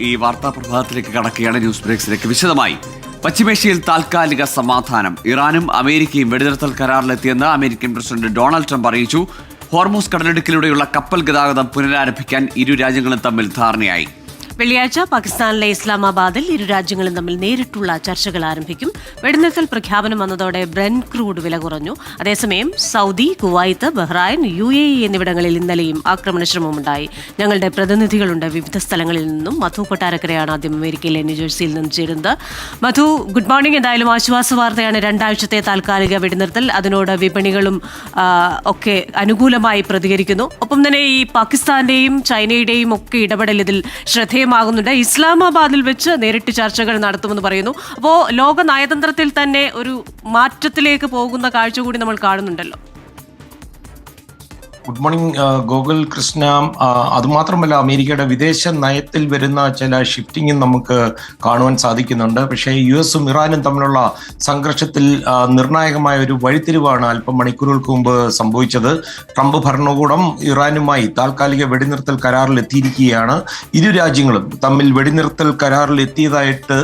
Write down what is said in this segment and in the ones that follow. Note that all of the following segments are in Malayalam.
ഈ വാർത്താ പ്രഭാതത്തിലേക്ക് കടക്കുകയാണ്. ന്യൂസ് ബ്രേക്സിലേക്ക് വിശദമായി. പശ്ചിമേഷ്യയിൽ താൽക്കാലിക സമാധാനം. ഇറാനും അമേരിക്കയും വെടിനിർത്തൽ കരാറിലെത്തിയെന്ന് അമേരിക്കൻ പ്രസിഡന്റ് ഡൊണാൾഡ് ട്രംപ് അറിയിച്ചു. ഹോർമൂസ് കടലിടുക്കിലൂടെയുള്ള കപ്പൽ ഗതാഗതം പുനരാരംഭിക്കാൻ ഇരു രാജ്യങ്ങളും തമ്മിൽ ധാരണയായി. വെള്ളിയാഴ്ച പാകിസ്ഥാനിലെ ഇസ്ലാമാബാദിൽ ഇരു രാജ്യങ്ങളും തമ്മിൽ നേരിട്ടുള്ള ചർച്ചകൾ ആരംഭിക്കും. വെടിനിർത്തൽ പ്രഖ്യാപനം വന്നതോടെ ബ്രെൻ ക്രൂഡ് വില കുറഞ്ഞു. അതേസമയം സൗദി, കുവൈത്ത്, ബഹ്റൈൻ, UAE എന്നിവിടങ്ങളിൽ ഇന്നലെയും ആക്രമണശ്രമമുണ്ടായി. ഞങ്ങളുടെ പ്രതിനിധികളുണ്ട് വിവിധ സ്ഥലങ്ങളിൽ നിന്നും. മധു കൊട്ടാരക്കരയാണ് ആദ്യം അമേരിക്കയിലെ ന്യൂജേഴ്സിയിൽ നിന്ന് ചേരുന്നത്. മധു, ഗുഡ് മോർണിംഗ്. എന്തായാലും ആശ്വാസ വാർത്തയാണ് 2 ആഴ്ചത്തെ താൽക്കാലിക വെടിനിർത്തൽ. അതിനോട് വിപണികളും ഒക്കെ അനുകൂലമായി പ്രതികരിക്കുന്നു. ഒപ്പം തന്നെ ഈ പാകിസ്ഥാന്റെയും ചൈനയുടെയും ഒക്കെ ഇടപെടൽ ഇതിൽ ശ്രദ്ധേയമാകുന്നുണ്ട്. ഇസ്ലാമാബാദിൽ വെച്ച് നേരിട്ട് ചർച്ചകൾ നടത്തുമെന്ന് പറയുന്നു. അപ്പോൾ ലോക നയതന്ത്രത്തിൽ തന്നെ ഒരു മാറ്റത്തിലേക്ക് പോകുന്ന കാഴ്ച കൂടി നമ്മൾ കാണുന്നുണ്ടല്ലോ. Good morning Gokul Krishna. അതുമാത്രമല്ല, അമേരിക്കയുടെ വിദേശ നയത്തിൽ വരുന്ന ചില ഷിഫ്റ്റിങ്ങും നമുക്ക് കാണുവാൻ സാധിക്കുന്നുണ്ട്. പക്ഷേ US-ഉം ഇറാനും തമ്മിലുള്ള സംഘർഷത്തിൽ നിർണായകമായ ഒരു വഴിത്തിരിവാണ് അല്പം മണിക്കൂറുകൾക്ക് മുമ്പ് സംഭവിച്ചത്. ട്രംപ് ഭരണകൂടം ഇറാനുമായി താൽക്കാലിക വെടിനിർത്തൽ കരാറിൽ എത്തിയിരിക്കുകയാണ്. ഇരു രാജ്യങ്ങളും തമ്മിൽ വെടിനിർത്തൽ കരാറിൽ എത്തിയതായിട്ട്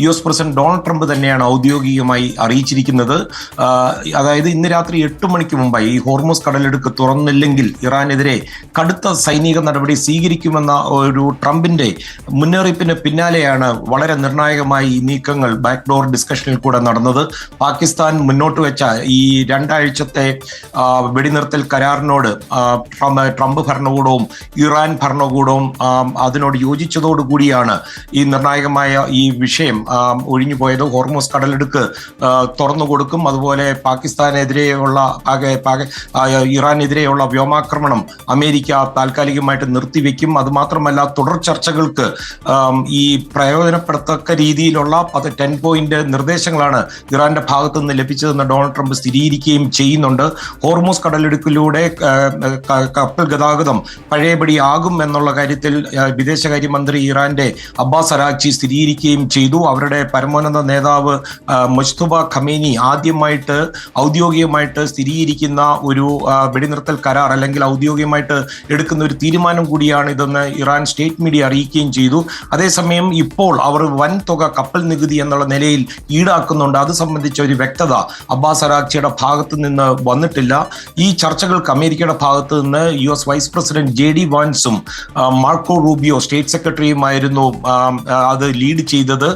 US പ്രസിഡന്റ് ഡൊണാൾഡ് ട്രംപ് തന്നെയാണ് ഔദ്യോഗികമായി അറിയിച്ചിരിക്കുന്നത്. അതായത് ഇന്ന് രാത്രി 8 മണിക്ക് മുമ്പായി ഈ ഹോർമൂസ് കടലിടുക്ക് തുറന്നില്ലെങ്കിൽ ഇറാനെതിരെ കടുത്ത സൈനിക നടപടി സ്വീകരിക്കുമെന്ന ഒരു ട്രംപിന്റെ മുന്നറിയിപ്പിന് പിന്നാലെയാണ് വളരെ നിർണായകമായി ഈ നീക്കങ്ങൾ ബാക്ക്ഡോർ ഡിസ്കഷനിൽ കൂടെ നടന്നത്. പാകിസ്ഥാൻ മുന്നോട്ട് വെച്ച ഈ 2 ആഴ്ചത്തെ വെടിനിർത്തൽ കരാറിനോട് ട്രംപ് ഭരണകൂടവും ഇറാൻ ഭരണകൂടവും അതിനോട് യോജിച്ചതോടുകൂടിയാണ് ഈ നിർണായകമായ ഈ വിഷയം ഒഴിഞ്ഞു പോയത്. ഹോർമൂസ് കടലിടുക്ക് തുറന്നു കൊടുക്കും, അതുപോലെ പാകിസ്ഥാനെതിരെയുള്ള ഇറാനെതിരെയുള്ള വ്യോമാക്രമണം അമേരിക്ക താൽക്കാലികമായിട്ട് നിർത്തിവെക്കും. അതുമാത്രമല്ല, തുടർ ചർച്ചകൾക്ക് ഈ പ്രയോജനപ്പെടത്തക്ക രീതിയിലുള്ള 10 പോയിന്റ് നിർദ്ദേശങ്ങളാണ് ഇറാന്റെ ഭാഗത്തു നിന്ന് ലഭിച്ചതെന്ന് ഡൊണാൾഡ് ട്രംപ് സ്ഥിരീകരിക്കുകയും ചെയ്യുന്നുണ്ട്. ഹോർമൂസ് കടലിടുക്കിലൂടെ കപ്പൽ ഗതാഗതം പഴയപടി ആകും എന്നുള്ള കാര്യത്തിൽ വിദേശകാര്യമന്ത്രി ഇറാന്റെ അബ്ബാസ് അരാഗ്ചി സ്ഥിരീകരിക്കുകയും ചെയ്തു. അവരുടെ പരമോന്നത നേതാവ് മുജ്തബ ഖമേനി ആദ്യമായിട്ട് ഔദ്യോഗികമായിട്ട് സ്ഥിരീകരിക്കുന്ന ഒരു വെടിനിർത്തൽ കരാർ അല്ലെങ്കിൽ ഔദ്യോഗികമായിട്ട് എടുക്കുന്ന ഒരു തീരുമാനം കൂടിയാണ് ഇതെന്ന് ഇറാൻ സ്റ്റേറ്റ് മീഡിയ അറിയിക്കുകയും ചെയ്തു. അതേസമയം ഇപ്പോൾ അവർ വൻ തുക കപ്പൽ നികുതി എന്നുള്ള നിലയിൽ ഈടാക്കുന്നുണ്ട്. അത് സംബന്ധിച്ച ഒരു വ്യക്തത അബ്ബാസ് അരാഗ്ചിയുടെ ഭാഗത്ത് നിന്ന് വന്നിട്ടില്ല. ഈ ചർച്ചകൾക്ക് അമേരിക്കയുടെ ഭാഗത്ത് നിന്ന് US വൈസ് പ്രസിഡന്റ് JD വാൻസും മാർക്കോ റൂബിയോ സ്റ്റേറ്റ് സെക്രട്ടറിയുമായിരുന്നു അത് ലീഡ് ചെയ്തത്.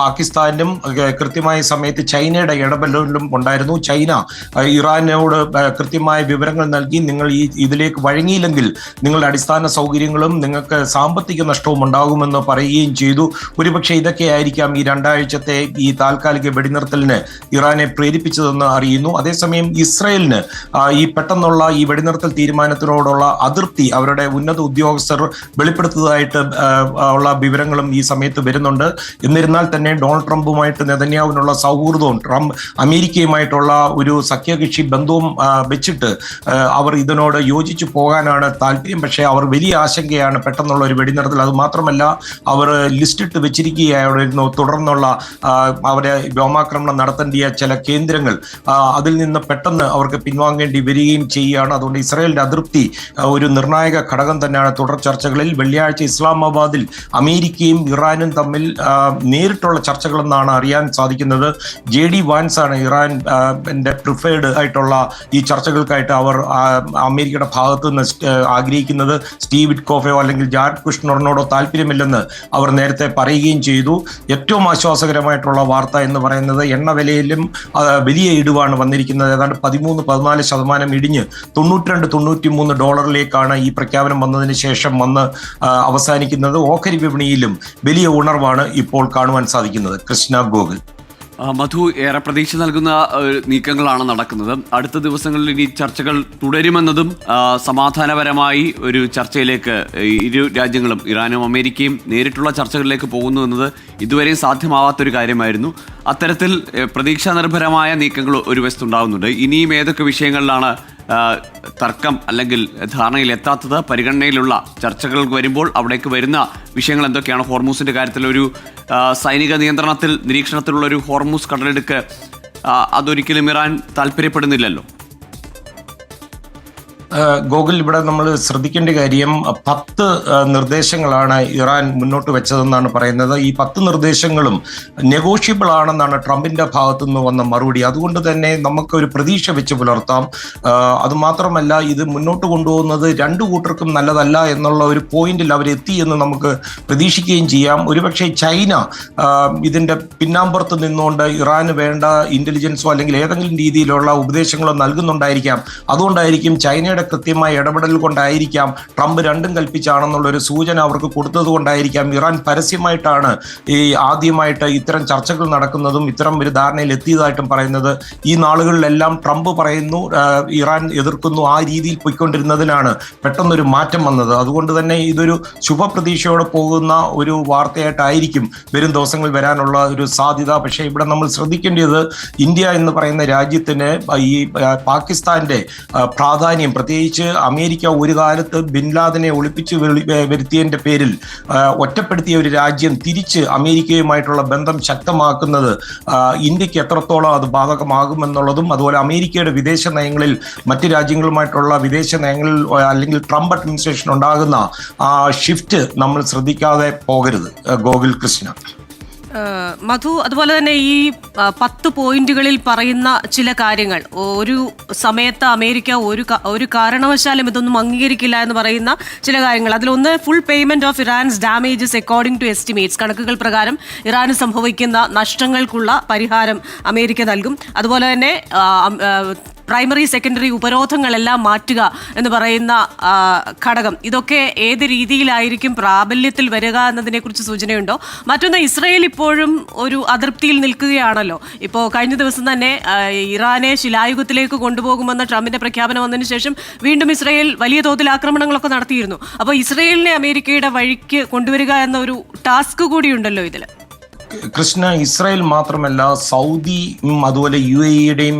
പാകിസ്ഥാനും കൃത്യമായ സമയത്ത് ചൈനയുടെ ഇടപെടലും ഉണ്ടായിരുന്നു. ചൈന ഇറാനോട് കൃത്യമായ വിവരങ്ങൾ നൽകി, നിങ്ങൾ ഇതിലേക്ക് വഴങ്ങിയില്ലെങ്കിൽ നിങ്ങളുടെ അടിസ്ഥാന സൗകര്യങ്ങളും നിങ്ങൾക്ക് സാമ്പത്തിക നഷ്ടവും ഉണ്ടാകുമെന്ന് പറയുകയും ചെയ്തു. ഒരുപക്ഷെ ഇതൊക്കെയായിരിക്കാം ഈ 2 ആഴ്ചത്തെ ഈ താൽക്കാലിക വെടിനിർത്തലിന് ഇറാനെ പ്രേരിപ്പിച്ചതെന്ന് അറിയുന്നു. അതേസമയം ഇസ്രയേലിന് ഈ പെട്ടെന്നുള്ള ഈ വെടിനിർത്തൽ തീരുമാനത്തിനോടുള്ള അതൃപ്തി അവരുടെ ഉന്നത ഉദ്യോഗസ്ഥർ വെളിപ്പെടുത്തതായിട്ട് ഉള്ള വിവരങ്ങളും ഈ സമയത്ത് വരുന്നുണ്ട്. എന്നിരുന്നാൽ തന്നെ ഡൊണാൾഡ് ട്രംപുമായിട്ട് നെതന്യാഹുവിനുള്ള സൗഹൃദവും അമേരിക്കയുമായിട്ടുള്ള ഒരു സഖ്യകക്ഷി ബന്ധവും വെച്ചിട്ട് അവർ ഇതിനോട് യോജിച്ചു പോകാനാണ് താല്പര്യം. പക്ഷേ അവർ വലിയ ആശങ്കയാണ് പെട്ടെന്നുള്ള ഒരു വെടിനിർത്തൽ. അത് മാത്രമല്ല, അവർ ലിസ്റ്റിട്ട് വെച്ചിരിക്കുകയായിരുന്നു തുടർന്നുള്ള അവരെ വ്യോമാക്രമണം നടത്തേണ്ടിയ ചില കേന്ദ്രങ്ങൾ. അതിൽ നിന്ന് പെട്ടെന്ന് അവർക്ക് പിൻവാങ്ങേണ്ടി വരികയും ചെയ്യുകയാണ്. അതുകൊണ്ട് ഇസ്രായേലിന്റെ അതൃപ്തി ഒരു നിർണായക ഘടകം തന്നെയാണ് തുടർ ചർച്ചകളിൽ. വെള്ളിയാഴ്ച ഇസ്ലാമാബാദിൽ അമേരിക്കയും ഇറാനും തമ്മിൽ നേരിട്ടുള്ള ചർച്ചകളെന്നാണ് അറിയാൻ സാധിക്കുന്നത്. JD വാൻസ് ആണ് ഇറാന്റെ പ്രിഫേർഡ് ആയിട്ടുള്ള ഈ ചർച്ചകൾക്കായിട്ട് അവർ അമേരിക്കയുടെ ഭാഗത്ത് നിന്ന് ആഗ്രഹിക്കുന്നത്. സ്റ്റീവ് വിറ്റ്കോഫോ അല്ലെങ്കിൽ ജാരഡ് കുഷ്ണറിനോടോ താല്പര്യമില്ലെന്ന് അവർ നേരത്തെ പറയുകയും ചെയ്തു. ഏറ്റവും ആശ്വാസകരമായിട്ടുള്ള വാർത്ത എന്ന് പറയുന്നത് എണ്ണ വിലയിലും വലിയ ഇടിവാണ് വന്നിരിക്കുന്നത്. ഏതാണ്ട് 13-14% ഇടിഞ്ഞ് $92-93 ഈ പ്രഖ്യാപനം വന്നതിന് ശേഷം അവസാനിക്കുന്നത്. ഓഹരി വിപണിയിലും വലിയ ഉണർവാണ് ഇപ്പോൾ കാണുവാൻ സാധിക്കുന്നത്. കൃഷ്ണ, ഗോകുൽ. മധു, ഏറെ പ്രതീക്ഷ നൽകുന്ന നീക്കങ്ങളാണ് നടക്കുന്നത്. അടുത്ത ദിവസങ്ങളിൽ ഇനി ചർച്ചകൾ തുടരുമെന്നതും സമാധാനപരമായി ഒരു ചർച്ചയിലേക്ക് ഇരു രാജ്യങ്ങളും ഇറാനും അമേരിക്കയും നേരിട്ടുള്ള ചർച്ചകളിലേക്ക് പോകുന്നു എന്നത് ഇതുവരെയും സാധ്യമാവാത്തൊരു കാര്യമായിരുന്നു. അത്തരത്തിൽ പ്രതീക്ഷാ നിർഭരമായ നീക്കങ്ങൾ ഒരു വശത്തുണ്ടാകുന്നുണ്ട്. ഇനിയും ഏതൊക്കെ വിഷയങ്ങളിലാണ് തർക്കം അല്ലെങ്കിൽ ധാരണയിൽ എത്താത്തത്? പരിഗണനയിലുള്ള ചർച്ചകൾ വരുമ്പോൾ അവിടേക്ക് വരുന്ന വിഷയങ്ങൾ എന്തൊക്കെയാണ്? ഹോർമൂസിന്റെ കാര്യത്തിൽ ഒരു സൈനിക നിയന്ത്രണത്തിൽ നിരീക്ഷണത്തിലുള്ള ഒരു ഹോർമൂസ് കടലെടുക്ക് അതൊരിക്കലും ഇറാൻ താല്പര്യപ്പെടുന്നില്ലല്ലോ. ഗോകുൽ, ഇവിടെ നമ്മൾ ശ്രദ്ധിക്കേണ്ട കാര്യം 10 നിർദ്ദേശങ്ങളാണ് ഇറാൻ മുന്നോട്ട് വെച്ചതെന്നാണ് പറയുന്നത്. ഈ 10 നിർദ്ദേശങ്ങളും നെഗോഷ്യബിൾ ആണെന്നാണ് ട്രംപിന്റെ ഭാഗത്തു നിന്ന് വന്ന മറുപടി. അതുകൊണ്ട് തന്നെ നമുക്കൊരു പ്രതീക്ഷ വെച്ച് പുലർത്താം. അതുമാത്രമല്ല, ഇത് മുന്നോട്ട് കൊണ്ടുപോകുന്നത് രണ്ടു കൂട്ടർക്കും നല്ലതല്ല എന്നുള്ള ഒരു പോയിന്റിൽ അവരെത്തി എന്ന് നമുക്ക് പ്രതീക്ഷിക്കുകയും ചെയ്യാം. ഒരുപക്ഷെ ചൈന ഇതിന്റെ പിന്നാമ്പുറത്ത് നിന്നുകൊണ്ട് ഇറാന് വേണ്ട ഇന്റലിജൻസോ അല്ലെങ്കിൽ ഏതെങ്കിലും രീതിയിലുള്ള ഉപദേശങ്ങളോ നൽകുന്നുണ്ടായിരിക്കാം. അതുകൊണ്ടായിരിക്കും ചൈനയുടെ കൃത്യമായ ഇടപെടൽ കൊണ്ടായിരിക്കാം, ട്രംപ് രണ്ടും കൽപ്പിച്ചാണെന്നുള്ള ഒരു സൂചന അവർക്ക് കൊടുത്തത് കൊണ്ടായിരിക്കാം ഇറാൻ പരസ്യമായിട്ടാണ് ഈ ആദ്യമായിട്ട് ഇത്തരം ചർച്ചകൾ നടക്കുന്നതും ഇത്തരം ഒരു ധാരണയിൽ എത്തിയതായിട്ടും പറയുന്നത്. ഈ നാളുകളിലെല്ലാം ട്രംപ് പറയുന്നു, ഇറാൻ എതിർക്കുന്നു, ആ രീതിയിൽ പോയിക്കൊണ്ടിരുന്നതിനാണ് പെട്ടെന്നൊരു മാറ്റം വന്നത്. അതുകൊണ്ട് തന്നെ ഇതൊരു ശുഭപ്രതീക്ഷയോടെ പോകുന്ന ഒരു വാർത്തയായിട്ടായിരിക്കും വരും ദിവസങ്ങളിൽ വരാനുള്ള ഒരു സാധ്യത. പക്ഷേ ഇവിടെ നമ്മൾ ശ്രദ്ധിക്കേണ്ടത്, ഇന്ത്യ എന്ന് പറയുന്ന രാജ്യത്തിന് ഈ പാകിസ്ഥാന്റെ പ്രാധാന്യം, പ്രത്യേകിച്ച് അമേരിക്ക ഒരു കാലത്ത് ബിൻ ലാദനെ ഒളിപ്പിച്ച് വരുത്തിയതിന്റെ പേരിൽ ഒറ്റപ്പെടുത്തിയ ഒരു രാജ്യം തിരിച്ച് അമേരിക്കയുമായിട്ടുള്ള ബന്ധം ശക്തമാക്കുന്നത് ഇന്ത്യക്ക് എത്രത്തോളം അത് ബാധകമാകുമെന്നുള്ളതും, അതുപോലെ അമേരിക്കയുടെ വിദേശ നയങ്ങളിൽ മറ്റ് രാജ്യങ്ങളുമായിട്ടുള്ള വിദേശ നയങ്ങളിൽ അല്ലെങ്കിൽ ട്രംപ് അഡ്മിനിസ്ട്രേഷൻ ഉണ്ടാകുന്ന ആ ഷിഫ്റ്റ് നമ്മൾ ശ്രദ്ധിക്കാതെ പോകരുത്. ഗോകുൽ, കൃഷ്ണ. മധു, അതുപോലെ തന്നെ ഈ 10 പോയിന്റുകളിൽ പറയുന്ന ചില കാര്യങ്ങൾ, ഒരു സമയത്ത് അമേരിക്ക ഒരു കാരണവശാലും ഇതൊന്നും അംഗീകരിക്കില്ല എന്ന് പറയുന്ന ചില കാര്യങ്ങൾ, അതിലൊന്ന് full payment of Iran's damages according to estimates. കണക്കുകൾ പ്രകാരം ഇറാന് സംഭവിക്കുന്ന നഷ്ടങ്ങൾക്കുള്ള പരിഹാരം അമേരിക്ക നൽകും. അതുപോലെ തന്നെ പ്രൈമറി സെക്കൻഡറി ഉപരോധങ്ങളെല്ലാം മാറ്റുക എന്ന് പറയുന്ന ഘടകം, ഇതൊക്കെ ഏത് രീതിയിലായിരിക്കും പ്രാബല്യത്തിൽ വരിക എന്നതിനെക്കുറിച്ച് സൂചനയുണ്ടോ? മറ്റൊന്ന്, ഇസ്രയേൽ ഇപ്പോഴും ഒരു അതൃപ്തിയിൽ നിൽക്കുകയാണല്ലോ. ഇപ്പോൾ കഴിഞ്ഞ ദിവസം തന്നെ ഇറാനെ ശിലായുഗത്തിലേക്ക് കൊണ്ടുപോകുമെന്ന ട്രംപിന്റെ പ്രഖ്യാപനം വന്നതിന് ശേഷം വീണ്ടും ഇസ്രയേൽ വലിയ തോതിൽ ആക്രമണങ്ങളൊക്കെ നടത്തിയിരുന്നു. അപ്പോൾ ഇസ്രയേലിനെ അമേരിക്കയുടെ വഴിക്ക് കൊണ്ടുവരിക എന്ന ഒരു ടാസ്ക് കൂടിയുണ്ടല്ലോ ഇതിൽ. കൃഷ്ണ, ഇസ്രായേൽ മാത്രമല്ല സൗദിയും അതുപോലെ UAE-യുടെയും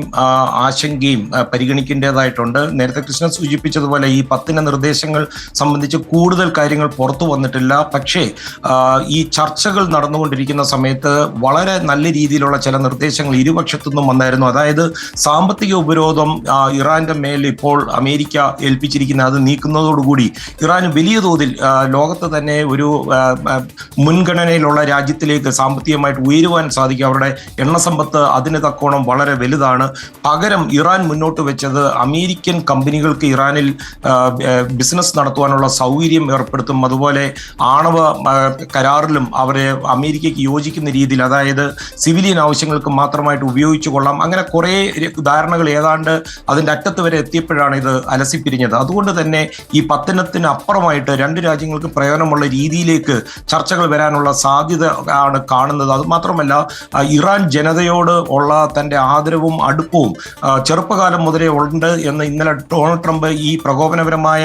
ആശങ്കയും പരിഗണിക്കേണ്ടതായിട്ടുണ്ട്. നേരത്തെ കൃഷ്ണ സൂചിപ്പിച്ചതുപോലെ ഈ 10 നിർദ്ദേശങ്ങൾ സംബന്ധിച്ച് കൂടുതൽ കാര്യങ്ങൾ പുറത്തു വന്നിട്ടില്ല. പക്ഷേ ഈ ചർച്ചകൾ നടന്നുകൊണ്ടിരിക്കുന്ന സമയത്ത് വളരെ നല്ല രീതിയിലുള്ള ചില നിർദ്ദേശങ്ങൾ ഇരുപക്ഷത്തുനിന്നും വന്നായിരുന്നു. അതായത് സാമ്പത്തിക ഉപരോധം ഇറാന്റെ മേൽ ഇപ്പോൾ അമേരിക്ക ഏൽപ്പിച്ചിരിക്കുന്ന അത് നീക്കുന്നതോടുകൂടി ഇറാന് വലിയ തോതിൽ ലോകത്ത് തന്നെ ഒരു മുൻഗണനയിലുള്ള രാജ്യത്തിലേക്ക് സാമ്പത്തികമായിട്ട് ഉയരുവാൻ സാധിക്കും. അവരുടെ എണ്ണ സമ്പത്ത് അതിന് തക്കോണം വളരെ വലുതാണ്. പകരം ഇറാൻ മുന്നോട്ട് വെച്ചത് അമേരിക്കൻ കമ്പനികൾക്ക് ഇറാനിൽ ബിസിനസ് നടത്തുവാനുള്ള സൗകര്യം ഏർപ്പെടുത്തും. അതുപോലെ ആണവ കരാറിലും അവരെ അമേരിക്കയ്ക്ക് യോജിക്കുന്ന രീതിയിൽ, അതായത് സിവിലിയൻ ആവശ്യങ്ങൾക്ക് മാത്രമായിട്ട് ഉപയോഗിച്ചു കൊള്ളാം. അങ്ങനെ കുറേ ധാരണകൾ ഏതാണ്ട് അതിൻ്റെ അറ്റത്ത് വരെ എത്തിയപ്പോഴാണ് ഇത് അലസിപ്പിരിഞ്ഞത്. അതുകൊണ്ട് തന്നെ ഈ 10 അപ്പുറമായിട്ട് രണ്ട് രാജ്യങ്ങൾക്ക് പ്രയോജനമുള്ള രീതിയിലേക്ക് ചർച്ചകൾ വരാനുള്ള സാധ്യത ആണ് കാണുന്നത്. അതുമാത്രമല്ല, ഇറാൻ ജനതയോട് ഉള്ള തൻ്റെ ആദരവും അടുപ്പവും ചെറുപ്പകാലം മുതലേ ഉണ്ട് എന്ന് ഇന്നലെ ഡൊണാൾഡ് ട്രംപ് ഈ പ്രകോപനപരമായ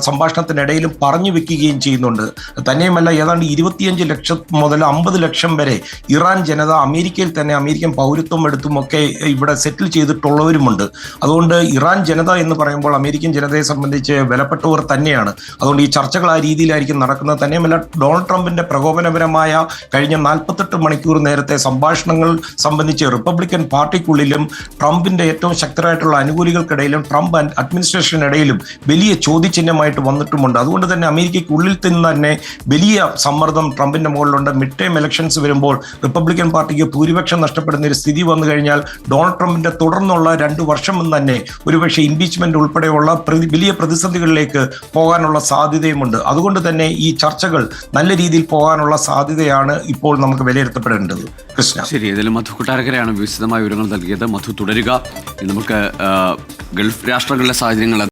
സംഭാഷണത്തിനിടയിലും പറഞ്ഞു വെക്കുകയും ചെയ്യുന്നുണ്ട്. തന്നെയുമല്ല, ഏതാണ്ട് 25 ലക്ഷം മുതൽ 50 ലക്ഷം വരെ ഇറാൻ ജനത അമേരിക്കയിൽ തന്നെ അമേരിക്കൻ പൗരത്വം എടുത്തുമൊക്കെ ഇവിടെ സെറ്റിൽ ചെയ്തിട്ടുള്ളവരുമുണ്ട്. അതുകൊണ്ട് ഇറാൻ ജനത എന്ന് പറയുമ്പോൾ അമേരിക്കൻ ജനതയെ സംബന്ധിച്ച് വിലപ്പെട്ടവർ തന്നെയാണ്. അതുകൊണ്ട് ഈ ചർച്ചകൾ ആ രീതിയിലായിരിക്കും നടക്കുന്നത്. തന്നെയുമല്ല, ഡൊണാൾഡ് ട്രംപിന്റെ പ്രകോപനപരമായ കഴിഞ്ഞ 48 മണിക്കൂർ നേരത്തെ സംഭാഷണങ്ങൾ സംബന്ധിച്ച് റിപ്പബ്ലിക്കൻ പാർട്ടിക്കുള്ളിലും ട്രംപിന്റെ ഏറ്റവും ശക്തരായിട്ടുള്ള അനുകൂലികൾക്കിടയിലും ട്രംപ് അഡ്മിനിസ്ട്രേഷനിടയിലും വലിയ ചോദ്യചിഹ്നമായിട്ട് വന്നിട്ടുമുണ്ട്. അതുകൊണ്ട് തന്നെ അമേരിക്കയ്ക്കുള്ളിൽ തന്നെ വലിയ സമ്മർദ്ദം ട്രംപിന്റെ മുകളിലുണ്ട്. മിഡ് ടൈം ഇലക്ഷൻസ് വരുമ്പോൾ റിപ്പബ്ലിക്കൻ പാർട്ടിക്ക് ഭൂരിപക്ഷം നഷ്ടപ്പെടുന്ന ഒരു സ്ഥിതി വന്നു കഴിഞ്ഞാൽ ഡൊണാൾഡ് ട്രംപിന്റെ തുടർന്നുള്ള 2 വർഷം തന്നെ ഒരുപക്ഷെ ഇംപീച്ച്മെന്റ് ഉൾപ്പെടെയുള്ള വലിയ പ്രതിസന്ധികളിലേക്ക് പോകാനുള്ള സാധ്യതയുമുണ്ട്. അതുകൊണ്ട് തന്നെ ഈ ചർച്ചകൾ നല്ല രീതിയിൽ പോകാനുള്ള സാധ്യതയാണ് ഇപ്പോൾ നമുക്ക് വിലയിരുത്തപ്പെടേണ്ടത്. കൃഷ്ണ, ശരി. ഏതായാലും മധു കൊട്ടാരക്കരയാണ് വിശദമായ വിവരങ്ങൾ നൽകിയത്. മധു, തുടരുക. നമുക്ക് ഗൾഫ് രാഷ്ട്രങ്ങളിലെ സാഹചര്യങ്ങൾ